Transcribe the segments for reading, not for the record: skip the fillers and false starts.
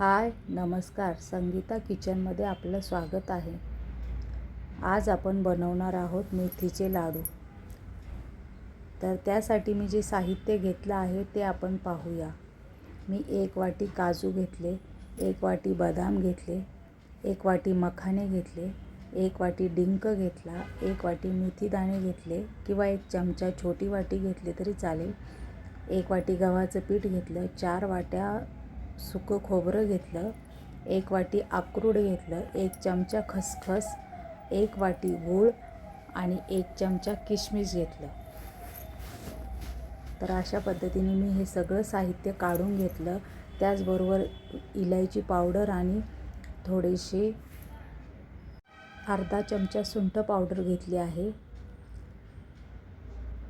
हाय नमस्कार, संगीता किचनमध्ये आपलं स्वागत आहे. आज आपण बनवणार आहोत मेथीचे लाडू. तर त्यासाठी मी जे साहित्य घेतलं आहे ते आपण पाहूया. मी 1 वाटी काजू घेतले, 1 वाटी बदाम घेतले, 1 वाटी मखाने घेतले, 1 वाटी डिंक घेतला, 1 वाटी मेथी दाणे घेतले किंवा 1 चमचा छोटी वाटी घेतली तरी चालेल. 1 वाटी गव्हाचं पीठ घेतलं, 4 वाट्या सुकं खोबरं घेतलं, 1 वाटी अक्रोड घेतलं, 1 चमचा खसखस, 1 वाटी गूळ आणि 1 चमचा किशमिश घेतलं. तर अशा पद्धतीने मी हे सगळं साहित्य काढून घेतलं. त्याचबरोबर इलायची पावडर आणि थोडीशी अर्धा चमचा सुंठ पावडर घेतली आहे.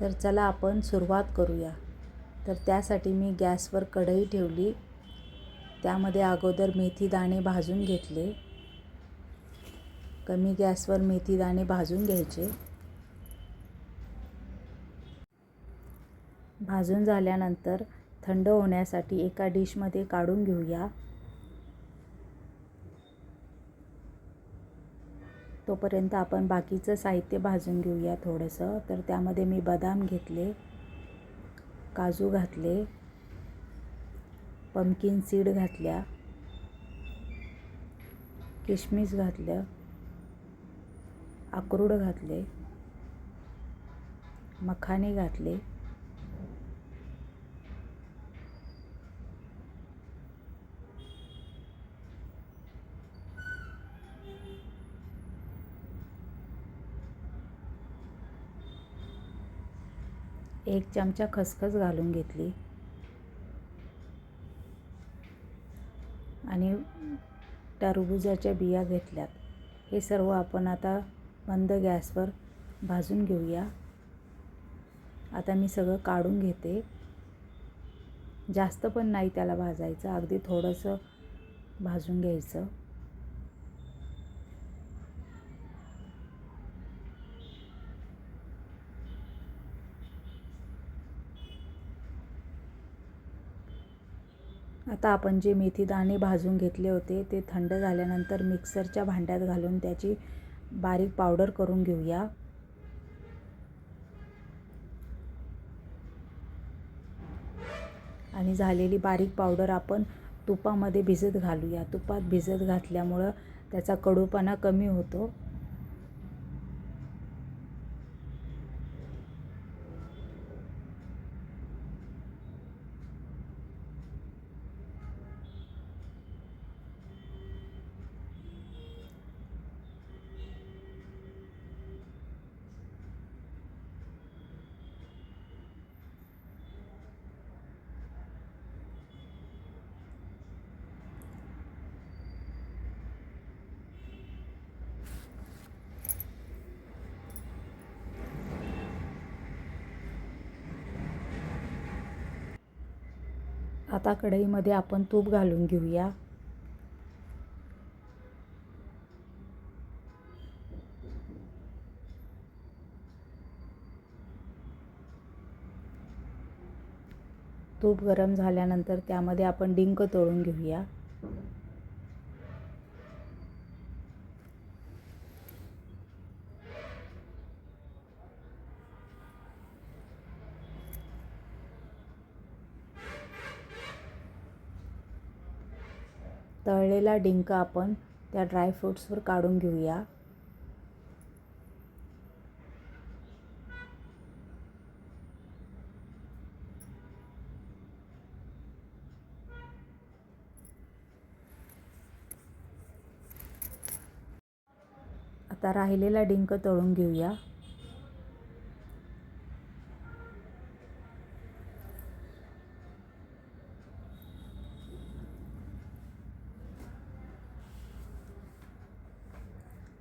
तर चला आपण सुरुवात करूया. तर त्यासाठी मी गॅसवर कढई ठेवली. त्यामध्ये अगोदर मेथी दाणे भाजून घेतले. कमी गॅसवर मेथी दाणे भाजून घ्यायचे. भाजून झाल्यानंतर थंड होण्यासाठी एका डिशमध्ये काढून घेऊया. तोपर्यंत आपण बाकीचं साहित्य भाजून घेऊया थोडंसं. तर त्यामध्ये मी बदाम घेतले, काजू घातले, पंपकिन सीड घातल्या, किशमिश घातलं, अक्रोड घातले, मखाने घातले, एक चमचा खसखस घालून घेतली आणि टरबुजाच्या बिया घेतल्यात. हे सर्व आपण आता मंद गॅसवर भाजून घेऊया. आता मी सगळं काढून घेते. जास्त पण नाही त्याला भाजायचं, अगदी थोडंसं भाजून घ्यायचं. आता आपण जे मेथी दाणे भाजून घेतले होते ते थंड झाल्यानंतर मिक्सरच्या भांड्यात घालून त्याची बारीक पावडर करून घेऊया. आणि झालेली बारीक पावडर आपण तुपामध्ये भिजत घालूया. तुपात भिजत घातल्यामुळं त्याचा कडूपणा कमी होतो. आता कढईमध्ये आपण तूप घालून घेऊया. तूप गरम झाल्यानंतर त्यामध्ये आपण डिंक तळून घेऊया. तळलेला डिंक आपण त्या ड्रायफ्रूट्सवर काढून घेऊया. आता राहिलेला डिंक तळून घेऊया.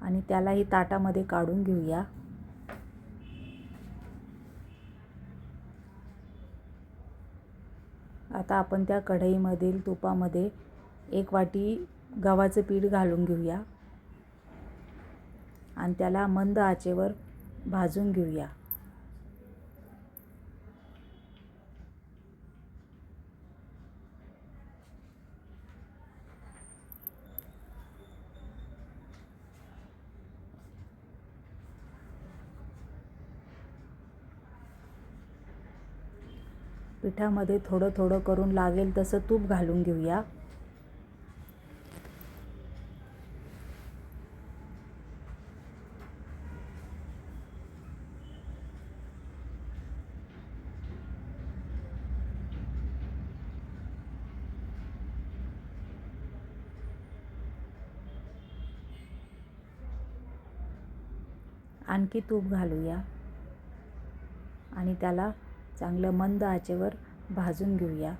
आणि त्यालाही ताटामध्ये काढून घेऊया. आता आपण त्या कढईमधील तुपामध्ये 1 वाटी गव्हाचं पीठ घालून घेऊया आणि त्याला मंद आचेवर भाजून घेऊया. पिठामध्ये थोडं थोडं करून लागेल तसं तूप घालून घेऊया. आणखी तूप घालूया आणि त्याला चांगलं मंद आचेवर भाजून घेऊया.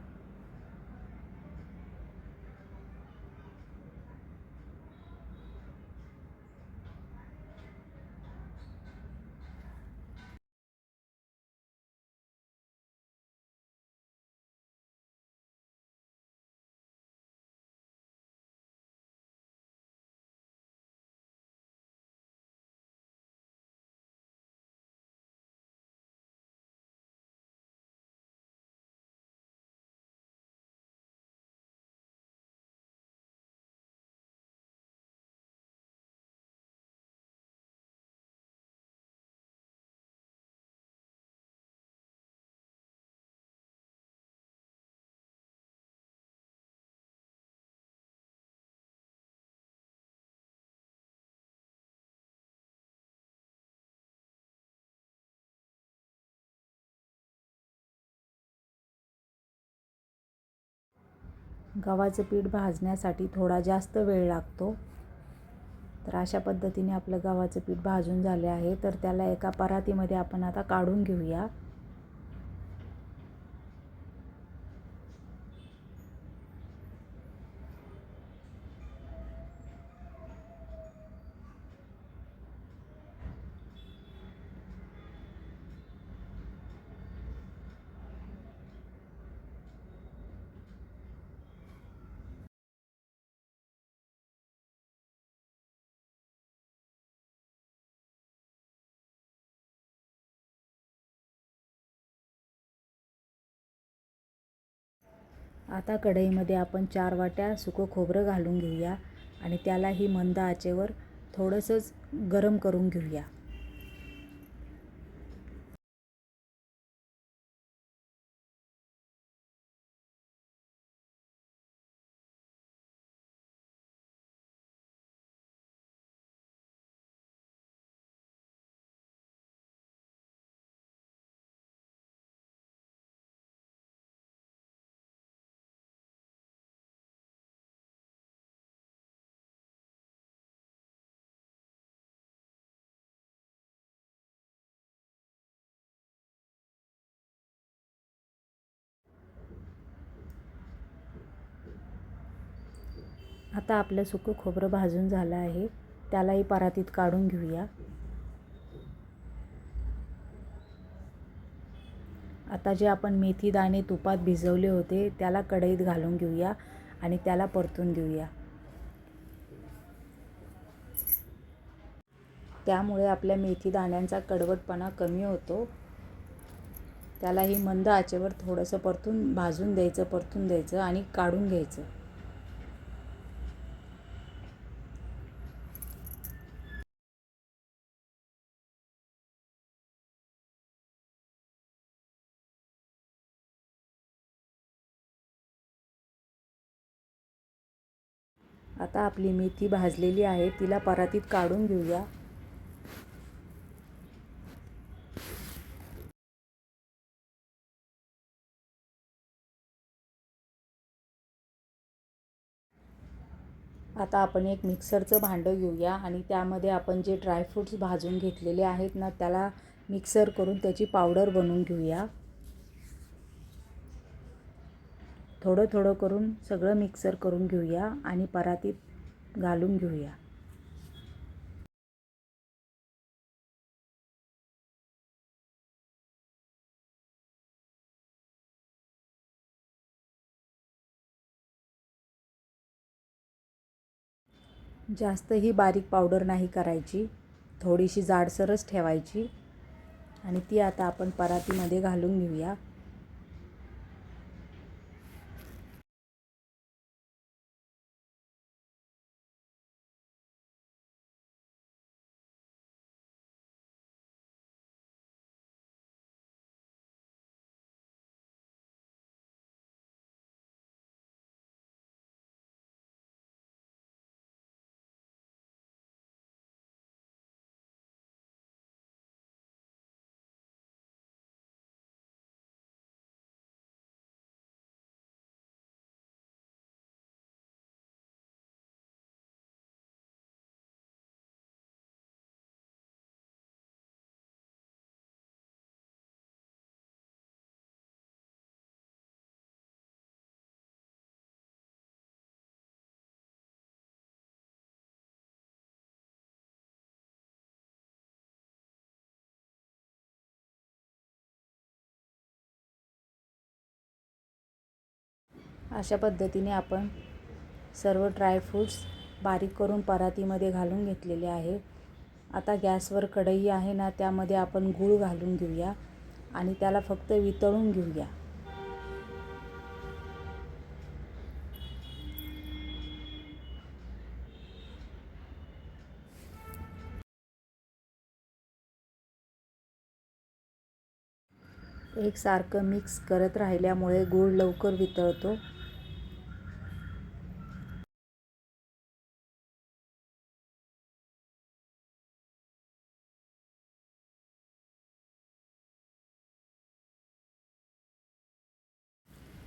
गव्हाचं पीठ भाजण्यासाठी थोडा जास्त वेळ लागतो. तर अशा पद्धतीने आपलं गव्हाचं पीठ भाजून झाले आहे. तर त्याला एका परातीमध्ये आपण आता काढून घेऊया. आता कढईमध्ये आपण 4 वाट्या सुकं खोबरं घालून घेऊया आणि त्यालाही मंद आचेवर थोडंसंच गरम करून घेऊया. आता आपलं सुकं खोबरं भाजून झालं आहे. त्यालाही परातीत काढून घेऊया. आता जे आपण मेथी दाणे तुपात भिजवले होते त्याला कढईत घालून घेऊया आणि त्याला परतून घेऊया. त्यामुळे आपल्या मेथी दाण्यांचा कडवटपणा कमी होतो. त्यालाही मंद आचेवर थोडंसं भाजून द्यायचं आणि काढून घ्यायचं. आता आपली मेथी भाजलेली आहे, तिला परातीत काढून घेऊया. आता आपण एक मिक्सरचं भांडं घेऊया आणि त्यामध्ये आपण जे ड्रायफ्रूट्स भाजून घेतलेले आहेत ना त्याला मिक्सर करून त्याची पावडर बनवून घेऊया. थोडं थोडं करून सगळं मिक्सर करून घेऊया आणि परातीत घालून घेऊया. जास्तही बारीक पावडर नाही करायची, थोडीशी जाडसरच ठेवायची आणि ती आता आपण परातीमध्ये घालून घेऊया. अशा पद्धतीने आपण सर्व ड्रायफ्रूट्स बारीक करून परातीमध्ये घालून घेतलेले आहे. आता गॅसवर कढई आहे ना, त्यामध्ये आपण गूळ घालून घेऊया आणि त्याला फक्त वितळून घेऊया. एकसारखं मिक्स करत राहिल्यामुळे गूळ लवकर वितळतो.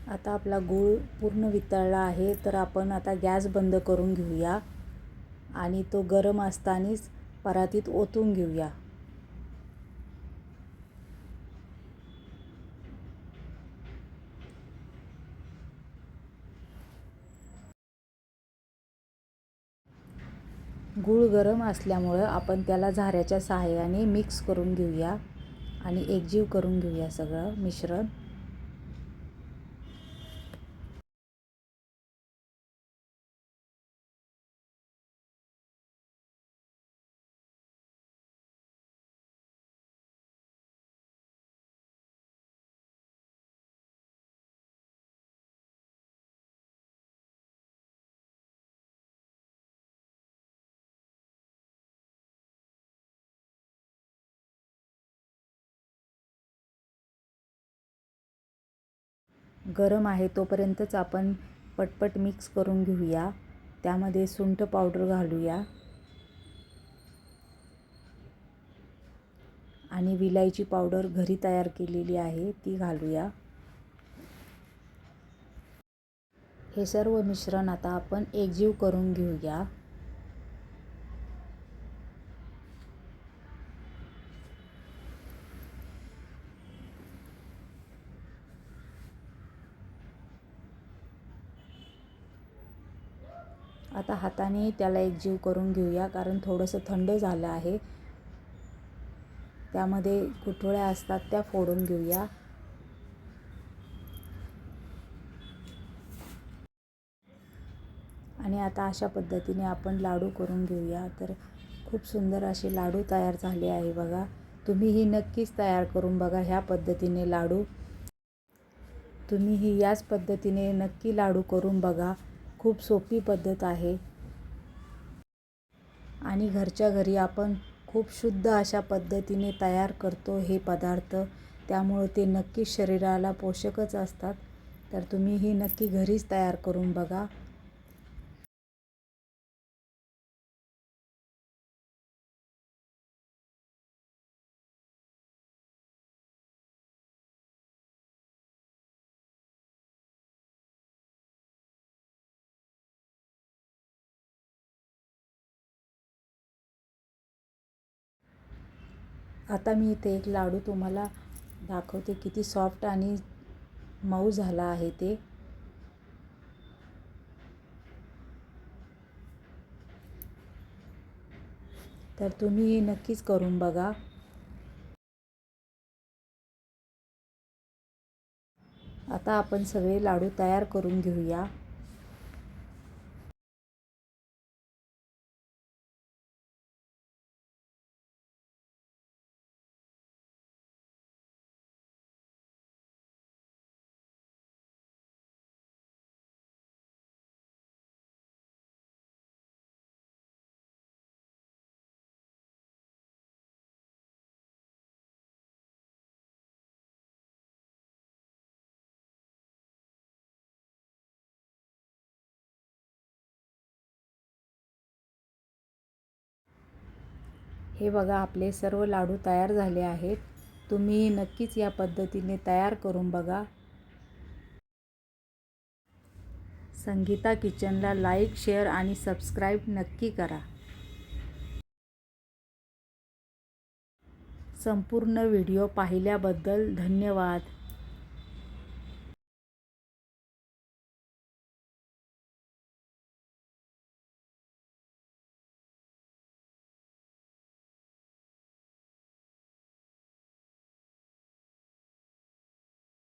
आता आपला गूळ पूर्ण वितळला आहे, तर आपण आता गॅस बंद करून घेऊया आणि तो गरम असतानाच परातीत ओतून घेऊया. गूळ गरम असल्यामुळं आपण त्याला झाऱ्याच्या सहाय्याने मिक्स करून घेऊया आणि एकजीव करून घेऊया सगळं मिश्रण. गरम आहे तोपर्यंतच आपण पटपट मिक्स करून घेऊया. त्यामध्ये सुंठ पावडर घालूया आणि विलायची पावडर घरी तयार केलेली आहे ती घालूया. हे सर्व मिश्रण आता आपण एकजीव करून घेऊया. आता हाताने त्याला एकजीव करून घेऊया, कारण थोडंसं थंड झालं आहे. त्यामध्ये गुठळ्या असतात त्या फोडून घेऊया. आणि आता अशा पद्धतीने आपण लाडू करून घेऊया. तर खूप सुंदर असे लाडू तयार झाले आहे बघा. तुम्हीही नक्कीच तयार करून बघा ह्या पद्धतीने लाडू. तुम्हीही याच पद्धतीने नक्की लाडू करून बघा. खूप सोपी पद्धत आहे आणि घरच्या घरी आपण खूप शुद्ध अशा पद्धतीने तयार करतो हे पदार्थ. त्यामुळे ते नक्कीच शरीराला पोषकच असतात. तर तुम्हीही नक्की घरीच तयार करून बघा. आता मी इथे एक लाडू तुम्हाला दाखवते, किती सॉफ्ट आणि मऊ झाला आहे ते. तर तुम्हीही नक्कीच करून बघा. आता आपण सगळे लाडू तयार करून घेऊया. हे बघा, आपले सर्व लाडू तयार झाले आहेत. तुम्ही नक्कीच या पद्धतीने तयार करून बघा. संगीता किचनला लाईक, शेअर आणि सबस्क्राईब नक्की करा. संपूर्ण व्हिडिओ पाहिल्याबद्दल धन्यवाद.